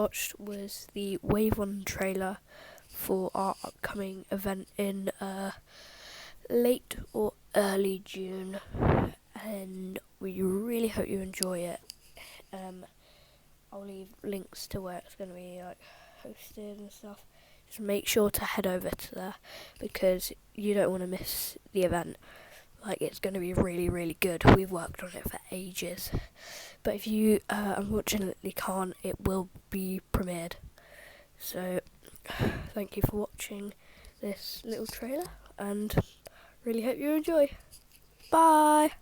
watched was the Wave 1 trailer for our upcoming event in late or early June, and we really hope you enjoy it. I'll leave links to where it's going to be hosted and stuff. Just make sure to head over to there because you don't want to miss the event. It's going to be really, really good. We've worked on it for ages. But if you unfortunately can't, it will be premiered. So, thank you for watching this little trailer and really hope you enjoy. Bye!